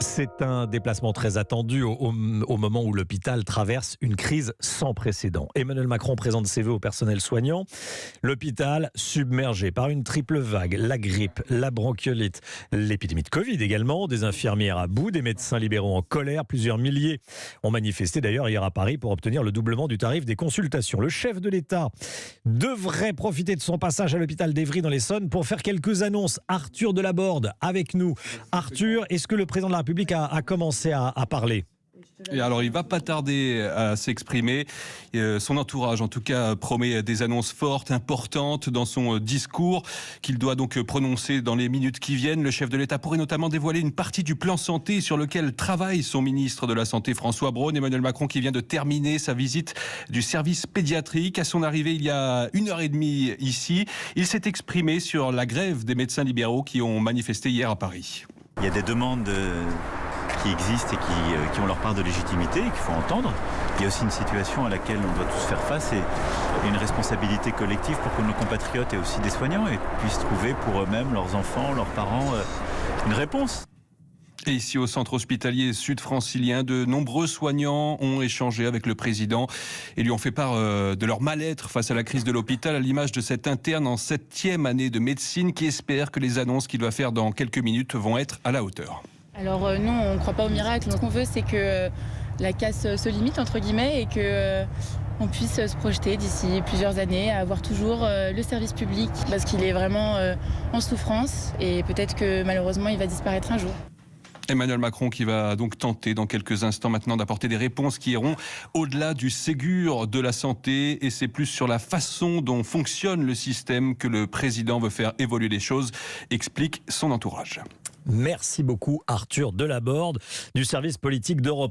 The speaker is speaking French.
C'est un déplacement très attendu au moment où l'hôpital traverse une crise sans précédent. Emmanuel Macron présente ses vœux au personnel soignant. L'hôpital submergé par une triple vague, la grippe, la bronchiolite, l'épidémie de Covid également, des infirmières à bout, des médecins libéraux en colère. Plusieurs milliers ont manifesté d'ailleurs hier à Paris pour obtenir le doublement du tarif des consultations. Le chef de l'État devrait profiter de son passage à l'hôpital d'Evry dans l'Essonne pour faire quelques annonces. Arthur Delaborde avec nous. Arthur, est-ce que le président de la République a commencé à parler? Et alors, il va pas tarder à s'exprimer. Son entourage, en tout cas, promet des annonces fortes, importantes dans son discours qu'il doit donc prononcer dans les minutes qui viennent. Le chef de l'État pourrait notamment dévoiler une partie du plan santé sur lequel travaille son ministre de la Santé, François Braun. Emmanuel Macron qui vient de terminer sa visite du service pédiatrique. À son arrivée, il y a 1h30 ici, il s'est exprimé sur la grève des médecins libéraux qui ont manifesté hier à Paris. Il y a des demandes qui existent et qui ont leur part de légitimité et qu'il faut entendre. Il y a aussi une situation à laquelle on doit tous faire face et une responsabilité collective pour que nos compatriotes et aussi des soignants puissent trouver pour eux-mêmes, leurs enfants, leurs parents, une réponse. Et ici au centre hospitalier sud-francilien, de nombreux soignants ont échangé avec le président et lui ont fait part de leur mal-être face à la crise de l'hôpital, à l'image de cet interne en 7e année de médecine qui espère que les annonces qu'il va faire dans quelques minutes vont être à la hauteur. Alors nous, on ne croit pas au miracle. Ce qu'on veut, c'est que la casse se limite, entre guillemets, et que on puisse se projeter d'ici plusieurs années à avoir toujours le service public, parce qu'il est vraiment en souffrance et peut-être que malheureusement, il va disparaître un jour. Emmanuel Macron qui va donc tenter dans quelques instants maintenant d'apporter des réponses qui iront au-delà du Ségur de la santé, et c'est plus sur la façon dont fonctionne le système que le président veut faire évoluer les choses, explique son entourage. Merci beaucoup Arthur Delaborde du service politique d'Europe.